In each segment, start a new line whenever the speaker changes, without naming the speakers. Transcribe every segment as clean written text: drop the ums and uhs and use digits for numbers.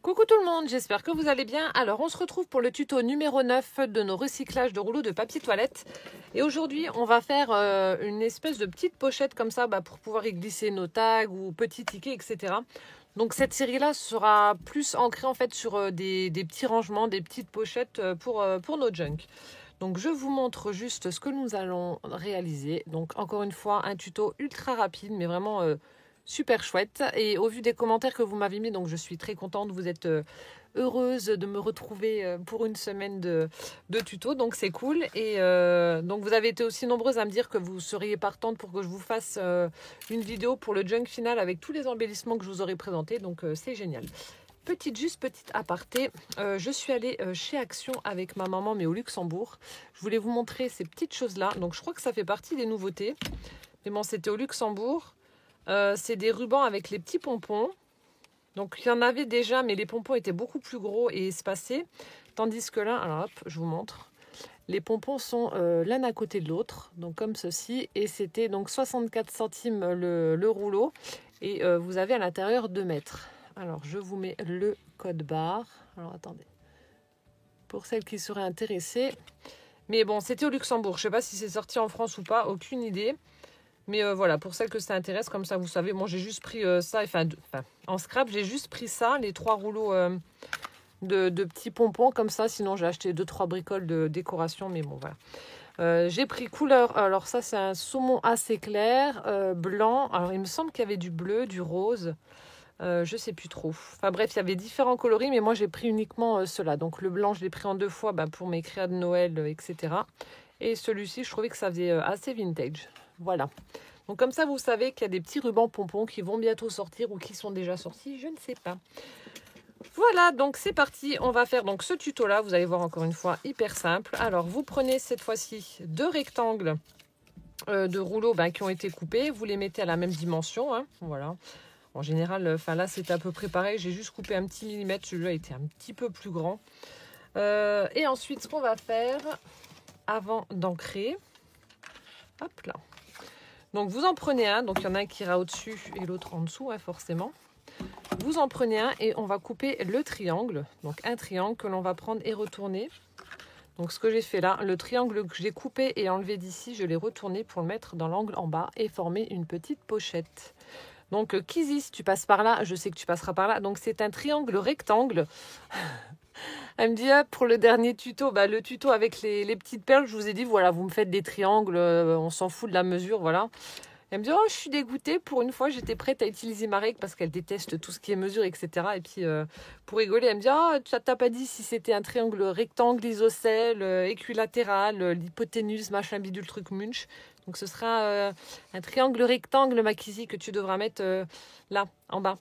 Coucou tout le monde, j'espère que vous allez bien. Alors on se retrouve pour le tuto numéro 9 de nos recyclages de rouleaux de papier toilette. Et aujourd'hui on va faire une espèce de petite pochette comme ça pour pouvoir y glisser nos tags ou petits tickets, etc. Donc cette série-là sera plus ancrée en fait sur des petits rangements, des petites pochettes pour nos junk. Donc je vous montre juste ce que nous allons réaliser. Donc encore une fois un tuto ultra rapide mais vraiment super chouette. Et au vu des commentaires que vous m'avez mis, donc je suis très contente. Vous êtes heureuse de me retrouver pour une semaine de tuto, donc c'est cool. Et donc vous avez été aussi nombreuses à me dire que vous seriez partante pour que je vous fasse une vidéo pour le junk final avec tous les embellissements que je vous aurai présentés. Donc c'est génial. Petite aparté, je suis allée chez Action avec ma maman, mais au Luxembourg. Je voulais vous montrer ces petites choses-là. Donc je crois que ça fait partie des nouveautés. Mais bon, c'était au Luxembourg. C'est des rubans avec les petits pompons. Donc il y en avait déjà, mais les pompons étaient beaucoup plus gros et espacés. Tandis que là, alors hop, je vous montre. Les pompons sont l'un à côté de l'autre, donc comme ceci. Et c'était donc 64 centimes le rouleau. Et vous avez à l'intérieur 2 mètres. Alors je vous mets le code barre. Alors attendez. Pour celles qui seraient intéressées. Mais bon, c'était au Luxembourg. Je ne sais pas si c'est sorti en France ou pas, aucune idée. Mais voilà, pour celles que ça intéresse, comme ça, vous savez, moi j'ai juste pris ça, en scrap, j'ai juste pris ça, les 3 rouleaux de petits pompons comme ça. Sinon, j'ai acheté 2-3 bricoles de décoration, mais bon, voilà. J'ai pris couleur, alors ça, c'est un saumon assez clair, blanc. Alors, il me semble qu'il y avait du bleu, du rose, je sais plus trop. Enfin bref, il y avait différents coloris, mais moi j'ai pris uniquement ceux-là. Donc, le blanc, je l'ai pris en 2 fois pour mes créas de Noël, etc. Et celui-ci, je trouvais que ça faisait assez vintage. Voilà. Donc comme ça, vous savez qu'il y a des petits rubans pompons qui vont bientôt sortir ou qui sont déjà sortis, je ne sais pas. Voilà, donc c'est parti. On va faire donc ce tuto-là. Vous allez voir encore une fois, hyper simple. Alors, vous prenez cette fois-ci 2 rectangles de rouleaux qui ont été coupés. Vous les mettez à la même dimension. Hein, voilà. En général, là, c'est à peu près pareil. J'ai juste coupé un petit millimètre. Celui-là était un petit peu plus grand. Et ensuite, ce qu'on va faire, avant d'ancrer, hop là. Donc vous en prenez un, donc il y en a un qui ira au-dessus et l'autre en dessous, hein, forcément. Vous en prenez un et on va couper le triangle. Donc un triangle que l'on va prendre et retourner. Donc ce que j'ai fait là, le triangle que j'ai coupé et enlevé d'ici, je l'ai retourné pour le mettre dans l'angle en bas et former une petite pochette. Donc Kizzy, si tu passes par là, je sais que tu passeras par là. Donc c'est un triangle rectangle. Elle me dit, ah, pour le dernier tuto, le tuto avec les petites perles, je vous ai dit, voilà, vous me faites des triangles, on s'en fout de la mesure, voilà. Elle me dit, oh, je suis dégoûtée, pour une fois, j'étais prête à utiliser ma règle parce qu'elle déteste tout ce qui est mesure, etc. Et puis, pour rigoler, elle me dit, oh, tu t'as pas dit si c'était un triangle rectangle, isocèle, équilatéral, l'hypoténuse, machin, bidule, truc, munch. Donc, ce sera un triangle rectangle, ma Kizzy, que tu devras mettre là, en bas.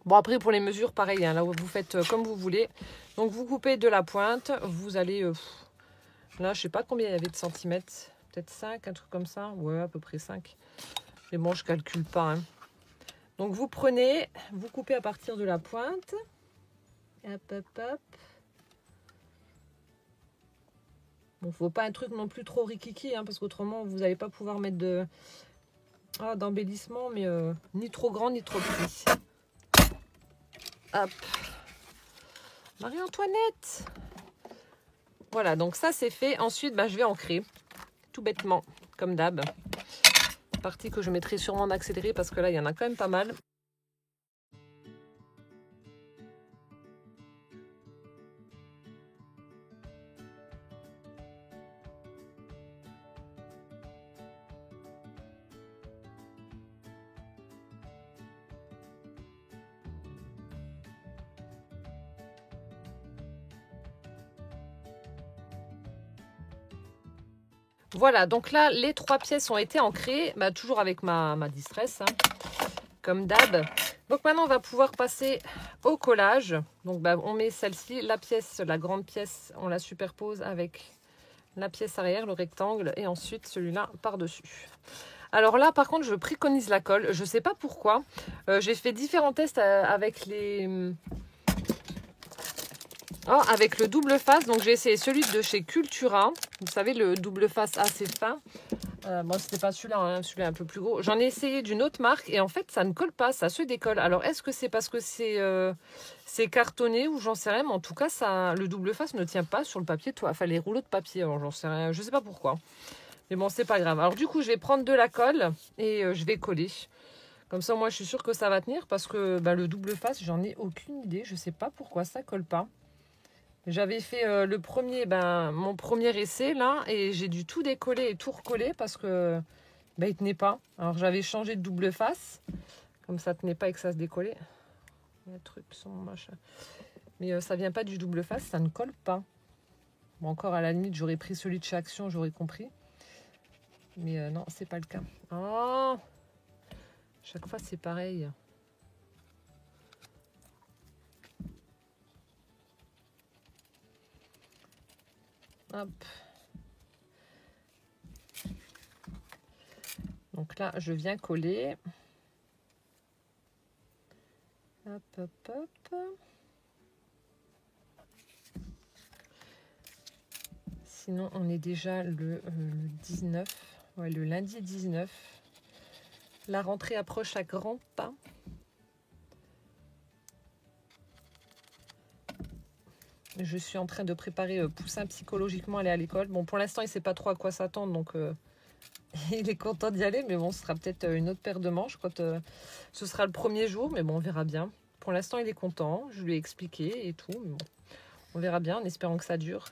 Bon, après, pour les mesures, pareil, hein, là, vous faites comme vous voulez. Donc, vous coupez de la pointe. Vous allez... là, je sais pas combien il y avait de centimètres. Peut-être 5, un truc comme ça. Ouais, à peu près 5. Mais bon, je calcule pas. Hein. Donc, vous prenez, vous coupez à partir de la pointe. Hop, hop, hop. Bon, faut pas un truc non plus trop rikiki, hein, parce qu'autrement, vous n'allez pas pouvoir mettre d'embellissement, mais ni trop grand, ni trop petit. Hop. Marie-Antoinette. Voilà, donc ça c'est fait. Ensuite, je vais ancrer. Tout bêtement, comme d'hab. Partie que je mettrai sûrement d'accélérer parce que là, il y en a quand même pas mal. Voilà, donc là, les 3 pièces ont été ancrées, toujours avec ma distress, hein, comme d'hab. Donc maintenant, on va pouvoir passer au collage. Donc on met celle-ci, la grande pièce, on la superpose avec la pièce arrière, le rectangle, et ensuite celui-là par-dessus. Alors là, par contre, je préconise la colle. Je ne sais pas pourquoi. J'ai fait différents tests avec avec le double face. Donc j'ai essayé celui de chez Cultura. Vous savez, le double face assez fin. Bon, c'était pas celui-là, hein, celui-là est un peu plus gros. J'en ai essayé d'une autre marque et en fait, ça ne colle pas, ça se décolle. Alors, est-ce que c'est parce que c'est cartonné ou j'en sais rien, mais en tout cas, ça, le double face ne tient pas sur le papier, enfin les rouleaux de papier. Alors, j'en sais rien, je sais pas pourquoi. Mais bon, c'est pas grave. Alors, du coup, je vais prendre de la colle et je vais coller. Comme ça, moi, je suis sûre que ça va tenir parce que le double face, j'en ai aucune idée. Je sais pas pourquoi ça colle pas. J'avais fait mon premier essai là et j'ai dû tout décoller et tout recoller parce que il tenait pas. Alors j'avais changé de double face, comme ça tenait pas et que ça se décollait. Les trucs sont machin. Mais ça vient pas du double face, ça ne colle pas. Bon, encore à la limite, j'aurais pris celui de chez Action, j'aurais compris. Mais non, c'est pas le cas. Oh, chaque fois c'est pareil. Hop. Donc là, je viens coller. Hop, hop, hop. Sinon, on est déjà le 19. Ouais, le lundi 19. La rentrée approche à grands pas. Je suis en train de préparer Poussin psychologiquement à aller à l'école. Bon, pour l'instant, il ne sait pas trop à quoi s'attendre, donc il est content d'y aller. Mais bon, ce sera peut-être une autre paire de manches quand ce sera le premier jour. Mais bon, on verra bien. Pour l'instant, il est content. Je lui ai expliqué et tout. Mais bon, on verra bien en espérant que ça dure.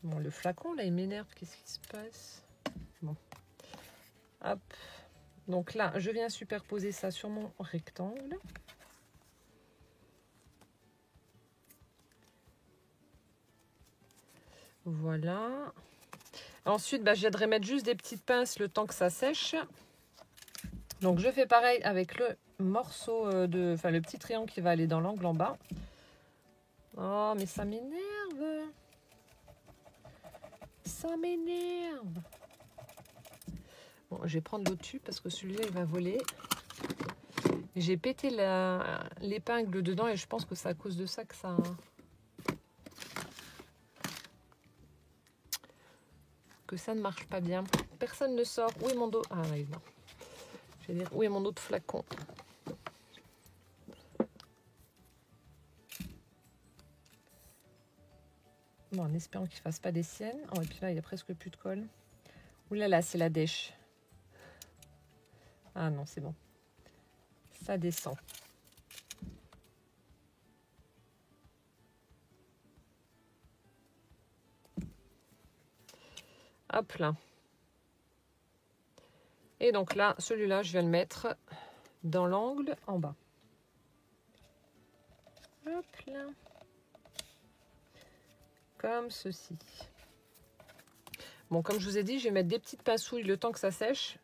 Bon, le flacon, là, il m'énerve. Qu'est-ce qui se passe? Bon. Hop. Donc là, je viens superposer ça sur mon rectangle. Voilà. Ensuite, je viendrai mettre juste des petites pinces le temps que ça sèche. Donc, je fais pareil avec le morceau le petit triangle qui va aller dans l'angle en bas. Oh, mais ça m'énerve. Ça m'énerve. Bon, je vais prendre l'autre tube parce que celui-là, il va voler. J'ai pété l'épingle dedans et je pense que c'est à cause de ça que ça... ça ne marche pas bien. Personne ne sort. Où est mon dos? Ah oui, non. Je vais dire, où est mon autre flacon? Bon, en espérant qu'il ne fasse pas des siennes. Oh, et puis là, il n'y a presque plus de colle. Ouh là là, c'est la dèche. Ah non, c'est bon. Ça descend. Hop là. Et donc là, celui-là, je vais le mettre dans l'angle en bas. Hop là. Comme ceci. Bon, comme je vous ai dit, je vais mettre des petites pincouilles le temps que ça sèche.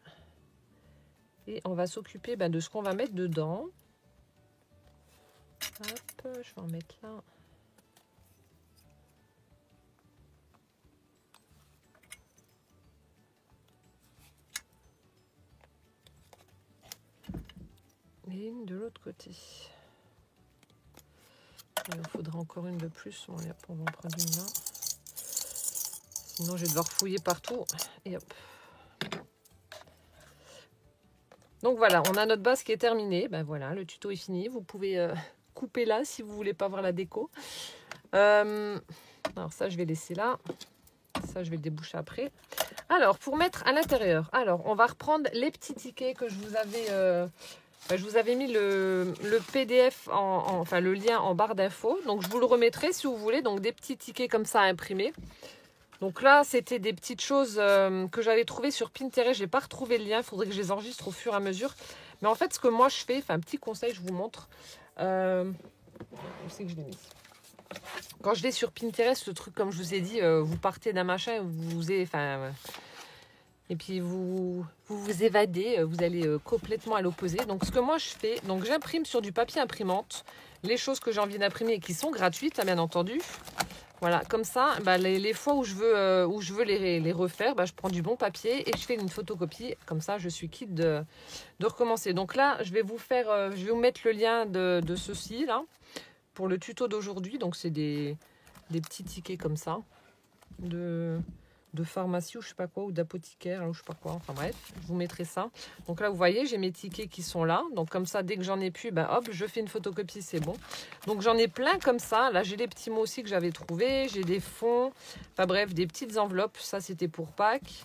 Et on va s'occuper de ce qu'on va mettre dedans. Hop, je vais en mettre là. Et une de l'autre côté. Il en faudra encore une de plus. Bon, allez, on va en prendre une là. Sinon, je vais devoir fouiller partout. Et hop. Donc voilà, on a notre base qui est terminée. Voilà, le tuto est fini. Vous pouvez couper là si vous voulez pas voir la déco. Alors ça, je vais laisser là. Ça, je vais le déboucher après. Alors, pour mettre à l'intérieur, on va reprendre les petits tickets que je vous avais... je vous avais mis le PDF, enfin le lien en barre d'infos. Donc, je vous le remettrai si vous voulez. Donc, des petits tickets comme ça à imprimer. Donc là, c'était des petites choses que j'avais trouvées sur Pinterest. Je n'ai pas retrouvé le lien. Il faudrait que je les enregistre au fur et à mesure. Mais en fait, ce que moi, je fais, un petit conseil, je vous montre. Où c'est que je l'ai mis? Quand je vais sur Pinterest, le truc, comme je vous ai dit, vous partez d'un machin, et puis vous évadez, vous allez complètement à l'opposé. Donc ce que moi je fais, donc j'imprime sur du papier imprimante les choses que j'ai envie d'imprimer et qui sont gratuites, bien entendu. Voilà, comme ça, les fois où je veux les refaire, je prends du bon papier et je fais une photocopie. Comme ça, je suis quitte de recommencer. Donc là, je vais vous mettre le lien de ceci là pour le tuto d'aujourd'hui. Donc c'est des petits tickets comme ça. de pharmacie ou je sais pas quoi, ou d'apothicaire, ou je sais pas quoi, enfin bref, je vous mettrai ça. Donc là, vous voyez, j'ai mes tickets qui sont là. Donc comme ça, dès que j'en ai plus, ben hop, je fais une photocopie, c'est bon. Donc j'en ai plein comme ça. Là, j'ai les petits mots aussi que j'avais trouvés. J'ai des fonds, enfin bref, des petites enveloppes. Ça, c'était pour Pâques.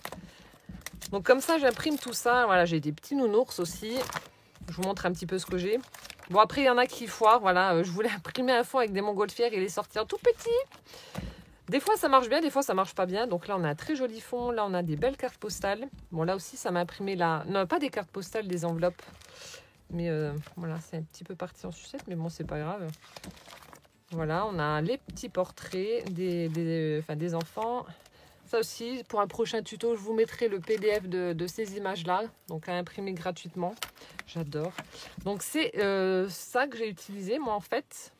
Donc comme ça, j'imprime tout ça. Voilà, j'ai des petits nounours aussi. Je vous montre un petit peu ce que j'ai. Bon, après, il y en a qui foirent. Voilà, je voulais imprimer un fond avec des montgolfières et les sortir tout petits. Des fois, ça marche bien, des fois, ça marche pas bien. Donc là, on a un très joli fond. Là, on a des belles cartes postales. Bon, là aussi, ça m'a imprimé là. Non, pas des cartes postales, des enveloppes. Mais voilà, c'est un petit peu parti en sucette. Mais bon, c'est pas grave. Voilà, on a les petits portraits des enfants. Ça aussi, pour un prochain tuto, je vous mettrai le PDF de ces images-là. Donc, à imprimer gratuitement. J'adore. Donc, c'est ça que j'ai utilisé, moi, en fait.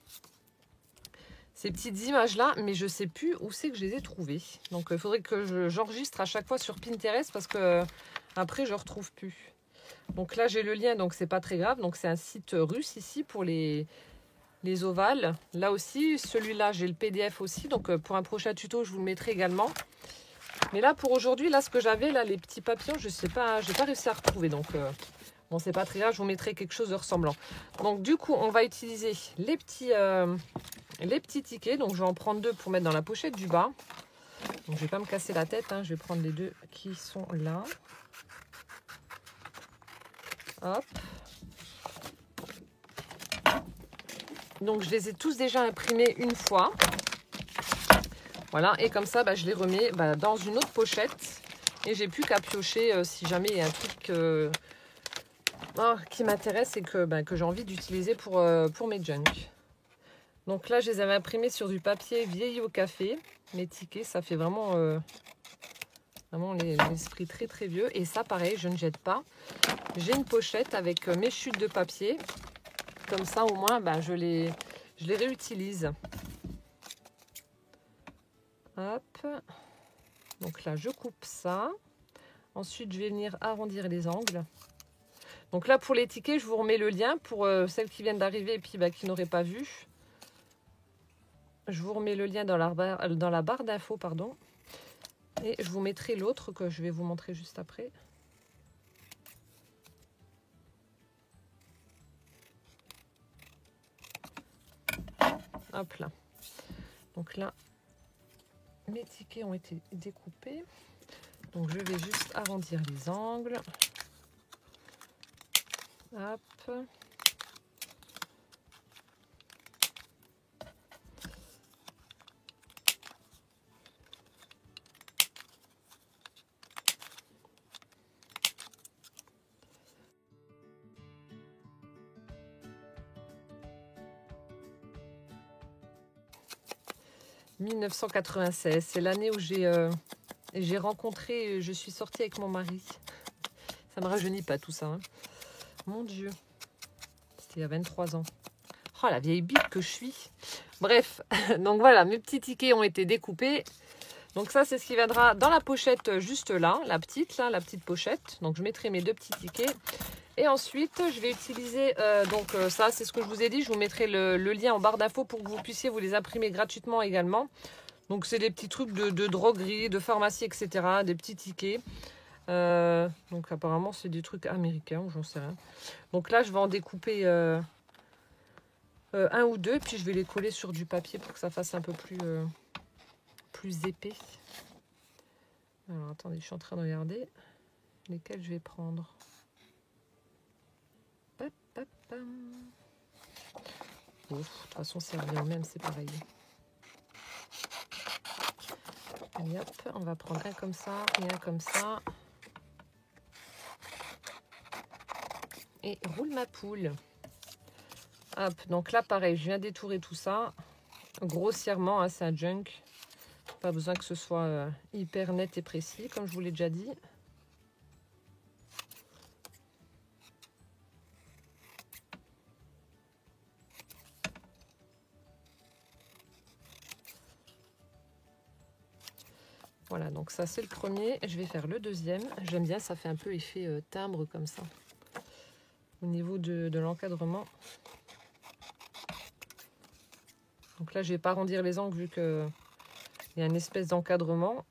Ces petites images-là, mais je ne sais plus où c'est que je les ai trouvées. Donc, il faudrait que j'enregistre à chaque fois sur Pinterest parce que après, je ne retrouve plus. Donc là, j'ai le lien, donc c'est pas très grave. Donc, c'est un site russe ici pour les ovales. Là aussi, celui-là, j'ai le PDF aussi. Donc, pour un prochain tuto, je vous le mettrai également. Mais là, pour aujourd'hui, là, ce que j'avais, là, les petits papillons, je sais pas, j'ai pas réussi à retrouver. Donc, bon, c'est pas très grave, je vous mettrai quelque chose de ressemblant. Donc, du coup, on va utiliser les petits tickets. Donc, je vais en prendre 2 pour mettre dans la pochette du bas. Donc, je vais pas me casser la tête. Hein. Je vais prendre les 2 qui sont là. Hop. Donc, je les ai tous déjà imprimés une fois. Voilà. Et comme ça, je les remets dans une autre pochette. Et j'ai plus qu'à piocher si jamais il y a un truc qui m'intéresse et que j'ai envie d'utiliser pour mes junk. Donc là, je les avais imprimés sur du papier vieilli au café. Mes tickets, ça fait vraiment, vraiment l'esprit très très vieux. Et ça, pareil, je ne jette pas. J'ai une pochette avec mes chutes de papier. Comme ça, au moins, je les réutilise. Hop. Donc là, je coupe ça. Ensuite, je vais venir arrondir les angles. Donc là, pour les tickets, je vous remets le lien pour celles qui viennent d'arriver et puis qui n'auraient pas vu. Je vous remets le lien dans la barre d'infos, pardon. Et je vous mettrai l'autre que je vais vous montrer juste après. Hop là. Donc là, mes tickets ont été découpés. Donc je vais juste arrondir les angles. Hop. « 1996, c'est l'année où j'ai rencontré, je suis sortie avec mon mari. Ça me rajeunit pas tout ça. Hein. Mon Dieu, c'était il y a 23 ans. Oh, la vieille bite que je suis. Bref, donc voilà, mes petits tickets ont été découpés. Donc ça, c'est ce qui viendra dans la pochette juste là, la petite pochette. Donc je mettrai mes 2 petits tickets. Et ensuite, je vais utiliser, ça, c'est ce que je vous ai dit. Je vous mettrai le lien en barre d'infos pour que vous puissiez vous les imprimer gratuitement également. Donc c'est des petits trucs de droguerie, de pharmacie, etc. Des petits tickets. Donc apparemment, c'est des trucs américains ou j'en sais rien. Donc là, je vais en découper un ou 2. Puis je vais les coller sur du papier pour que ça fasse un peu plus épais. Alors attendez, je suis en train de regarder lesquels je vais prendre. De toute façon, ça revient au même, c'est pareil. Allez hop, on va prendre un comme ça et un comme ça. Et roule ma poule. Hop, donc là, pareil, je viens d'étourer tout ça. Grossièrement, hein, c'est un junk. Pas besoin que ce soit hyper net et précis, comme je vous l'ai déjà dit. Voilà, donc ça c'est le premier. Je vais faire le deuxième. J'aime bien, ça fait un peu effet timbre comme ça. Au niveau de l'encadrement. Donc là, je vais pas arrondir les angles vu que Il y a une espèce d'encadrement.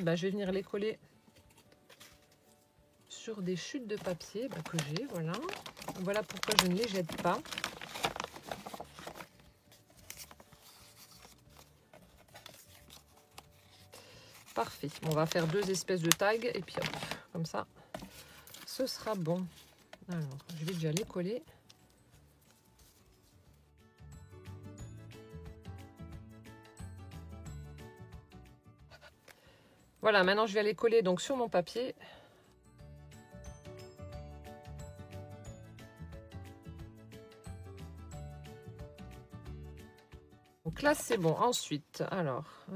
Ben, je vais venir les coller sur des chutes de papier que j'ai, voilà. Voilà pourquoi je ne les jette pas. Parfait. On va faire 2 espèces de tags et puis hop, comme ça, ce sera bon. Alors, je vais déjà les coller. Voilà, maintenant je vais les coller donc sur mon papier. Donc là c'est bon. Ensuite, alors,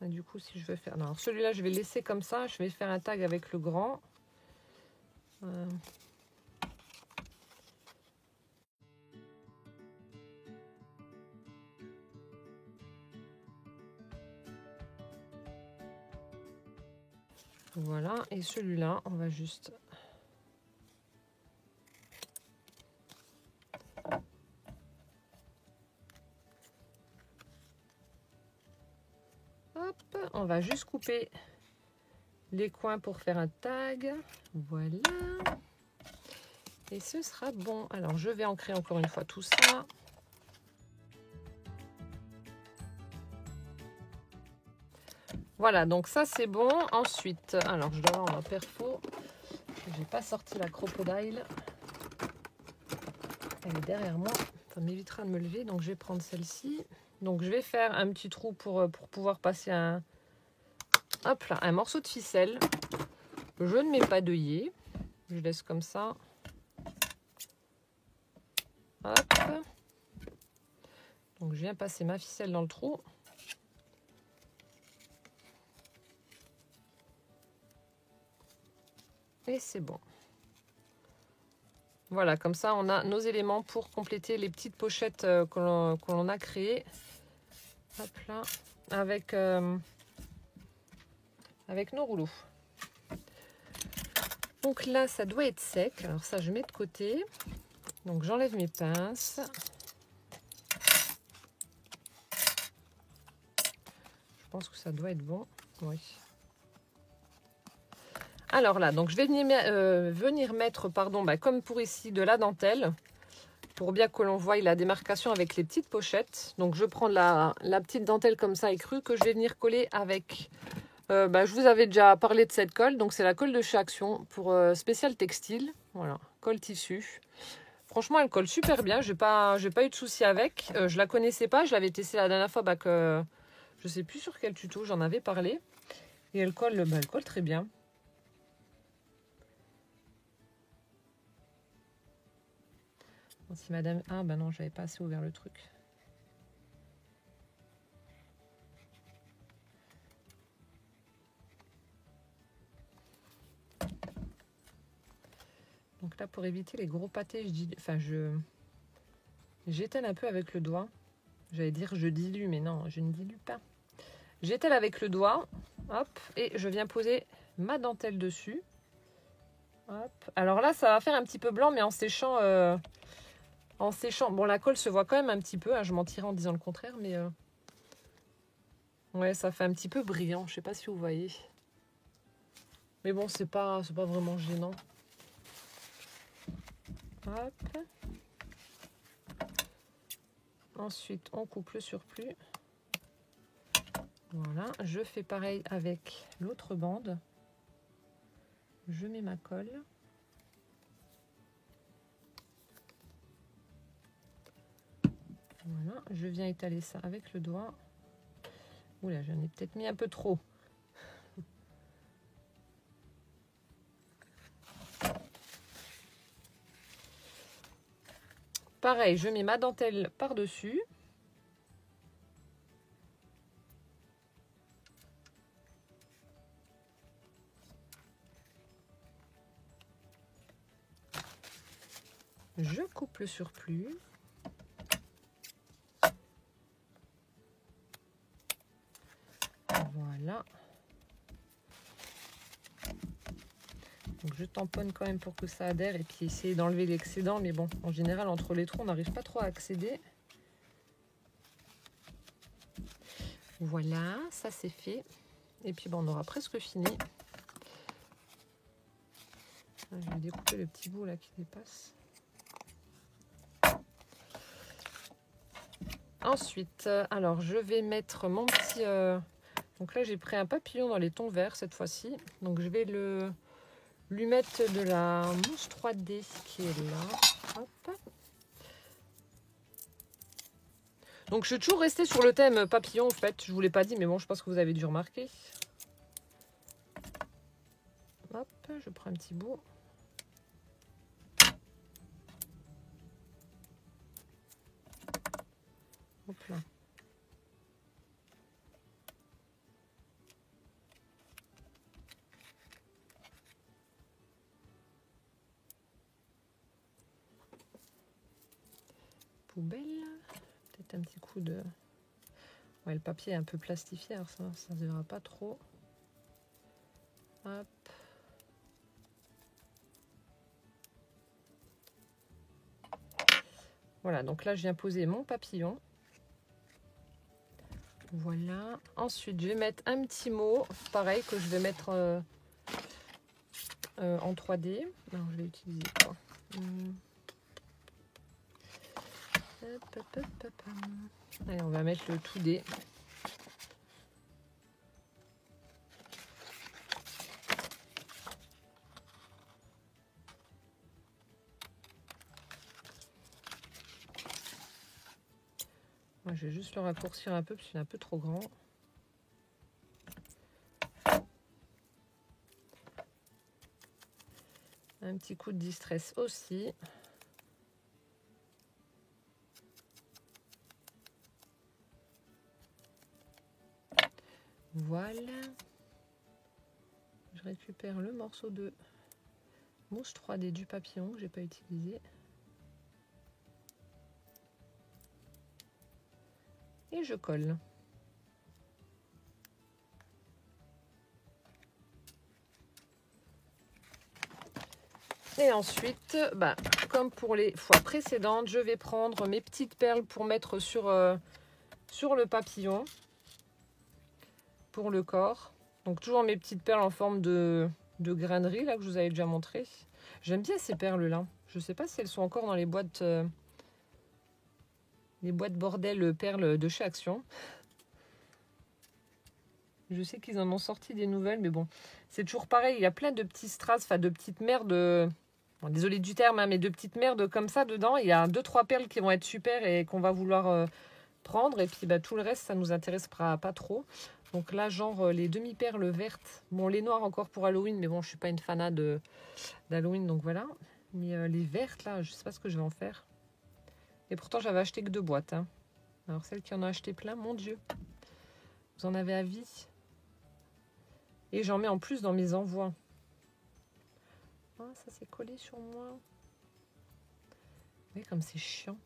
du coup si je veux faire, non, celui-là je vais laisser comme ça. Je vais faire un tag avec le grand. Voilà, et celui-là, on va juste... Hop, on va juste couper les coins pour faire un tag. Voilà. Et ce sera bon. Alors, je vais ancrer encore une fois tout ça. Voilà, donc ça c'est bon. Ensuite, alors je dois avoir ma perfo. J'ai pas sorti la crocodile. Elle est derrière moi. Ça m'évitera de me lever. Donc je vais prendre celle-ci. Donc je vais faire un petit trou pour pouvoir passer hop là, un morceau de ficelle. Je ne mets pas d'œillet. Je laisse comme ça. Hop. Donc je viens passer ma ficelle dans le trou. Et c'est bon. Voilà, comme ça on a nos éléments pour compléter les petites pochettes que l'on a créées. Hop là, avec nos rouleaux. Donc là, ça doit être sec. Alors ça, je mets de côté. Donc j'enlève mes pinces. Je pense que ça doit être bon. Oui. Alors là, donc je vais venir mettre, pardon, comme pour ici, de la dentelle. Pour bien que l'on voie la démarcation avec les petites pochettes. Donc je prends la petite dentelle comme ça écrue que je vais venir coller avec... je vous avais déjà parlé de cette colle. Donc c'est la colle de chez Action pour spécial textile. Voilà, colle tissu. Franchement, elle colle super bien. J'ai pas eu de souci avec. Je la connaissais pas. Je l'avais testée la dernière fois que je sais plus sur quel tuto j'en avais parlé. Et elle colle très bien. Bon, si madame... Ah non, j'avais pas assez ouvert le truc. Donc là, pour éviter les gros pâtés, j'étale un peu avec le doigt. J'allais dire je dilue, mais non, je ne dilue pas. J'étale avec le doigt, hop, et je viens poser ma dentelle dessus. Hop. Alors là, ça va faire un petit peu blanc, mais en séchant, bon, la colle se voit quand même un petit peu, hein, je mentirais en disant le contraire, mais ouais, ça fait un petit peu brillant, je sais pas si vous voyez. Mais bon, c'est pas vraiment gênant. Hop. Ensuite, on coupe le surplus. Voilà, je fais pareil avec l'autre bande. Je mets ma colle. Voilà, je viens étaler ça avec le doigt. Oula, j'en ai peut-être mis un peu trop. Pareil, je mets ma dentelle par-dessus. Je coupe le surplus. Voilà. Donc je tamponne quand même pour que ça adhère et puis essayer d'enlever l'excédent. Mais bon, en général, entre les trous, on n'arrive pas trop à accéder. Voilà, ça c'est fait. Et puis bon, on aura presque fini. Je vais découper le petit bout là qui dépasse. Ensuite, alors je vais mettre mon petit... Donc là, j'ai pris un papillon dans les tons verts cette fois-ci. Donc je vais lui mettre de la mousse 3D qui est là. Hop. Donc je suis toujours restée sur le thème papillon en fait. Je ne vous l'ai pas dit, mais bon, je pense que vous avez dû remarquer. Hop, je prends un petit bout. Hop là. Poubelle. Peut-être un petit coup de... Ouais, le papier est un peu plastifié, alors ça ne se verra pas trop. Hop. Voilà, donc là, je viens poser mon papillon. Voilà. Ensuite, je vais mettre un petit mot, pareil, que je vais mettre en 3D. Alors, je vais utiliser quoi? Allez, on va mettre le 2D. Moi, je vais juste le raccourcir un peu parce qu'il est un peu trop grand. Un petit coup de distress aussi. Voilà. Je récupère le morceau de mousse 3D du papillon que je n'ai pas utilisé. Et je colle. Et ensuite, comme pour les fois précédentes, je vais prendre mes petites perles pour mettre sur le papillon, pour le corps. Donc toujours mes petites perles en forme de grainerie, là, que je vous avais déjà montré. J'aime bien ces perles-là. Je ne sais pas si elles sont encore dans les boîtes bordel perles de chez Action. Je sais qu'ils en ont sorti des nouvelles, mais bon, c'est toujours pareil. Il y a plein de petits strass, enfin de petites merdes. Bon, désolé du terme, hein, mais de petites merdes comme ça dedans. Il y a 2-3 perles qui vont être super et qu'on va vouloir prendre. Et puis tout le reste, ça nous intéressera pas trop. Donc là, genre les demi-perles vertes. Bon, les noires encore pour Halloween, mais bon, je suis pas une fanat d'Halloween, donc voilà. Mais les vertes, là, je sais pas ce que je vais en faire. Et pourtant, j'avais acheté que 2 boîtes. Hein. Alors, celle qui en a acheté plein, mon Dieu. Vous en avez à vie. Et j'en mets en plus dans mes envois. Ah, ça s'est collé sur moi. Vous voyez comme c'est chiant.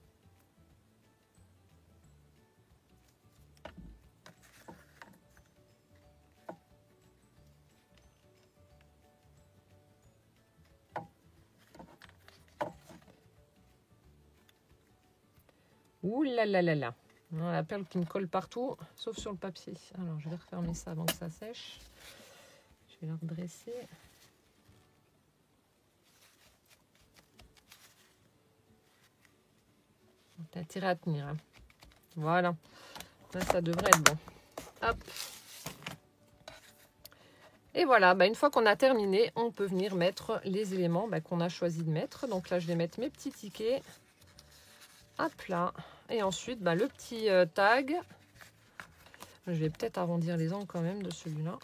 Ouh là là là là. La perle qui me colle partout, sauf sur le papier. Alors, je vais refermer ça avant que ça sèche. Je vais la redresser. T'as intérêt à tenir. Hein. Voilà. Là, ça devrait être bon. Hop. Et voilà, une fois qu'on a terminé, on peut venir mettre les éléments qu'on a choisi de mettre. Donc là, je vais mettre mes petits tickets. Hop là. Et ensuite, le petit tag. Je vais peut-être arrondir les angles quand même de celui-là.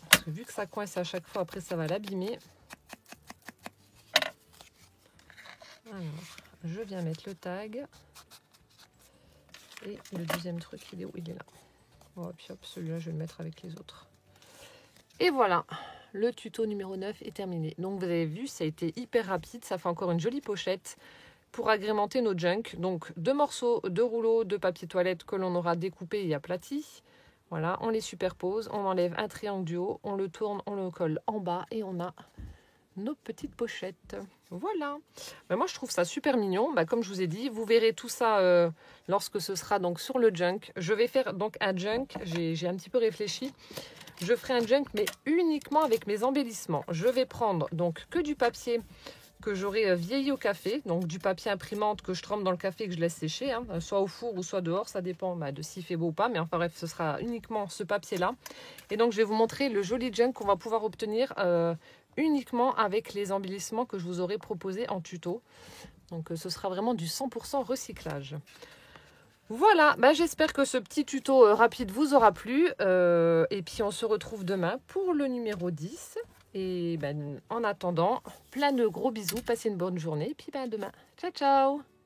Parce que vu que ça coince à chaque fois, après ça va l'abîmer. Alors, je viens mettre le tag. Et le deuxième truc, il est où? Il est là. Oh, puis hop, celui-là, je vais le mettre avec les autres. Et voilà, le tuto numéro 9 est terminé. Donc, vous avez vu, ça a été hyper rapide. Ça fait encore une jolie pochette pour agrémenter nos junk. Donc, 2 morceaux de rouleau de papier toilette que l'on aura découpé et aplati. Voilà, on les superpose, on enlève un triangle du haut, on le tourne, on le colle en bas et on a nos petites pochettes. Voilà. Ben moi, je trouve ça super mignon. Ben, comme je vous ai dit, vous verrez tout ça lorsque ce sera donc sur le junk. Je vais faire donc un junk. J'ai un petit peu réfléchi. Je ferai un junk, mais uniquement avec mes embellissements. Je vais prendre donc que du papier que j'aurai vieilli au café, donc du papier imprimante que je trempe dans le café et que je laisse sécher, hein, soit au four ou soit dehors, ça dépend de s'il fait beau ou pas, mais enfin bref, ce sera uniquement ce papier-là. Et donc je vais vous montrer le joli junk qu'on va pouvoir obtenir uniquement avec les embellissements que je vous aurai proposés en tuto. Donc ce sera vraiment du 100% recyclage. Voilà, bah, j'espère que ce petit tuto rapide vous aura plu. Et puis on se retrouve demain pour le numéro 10. Et ben, en attendant, plein de gros bisous, passez une bonne journée. Et puis ben, demain, ciao ciao!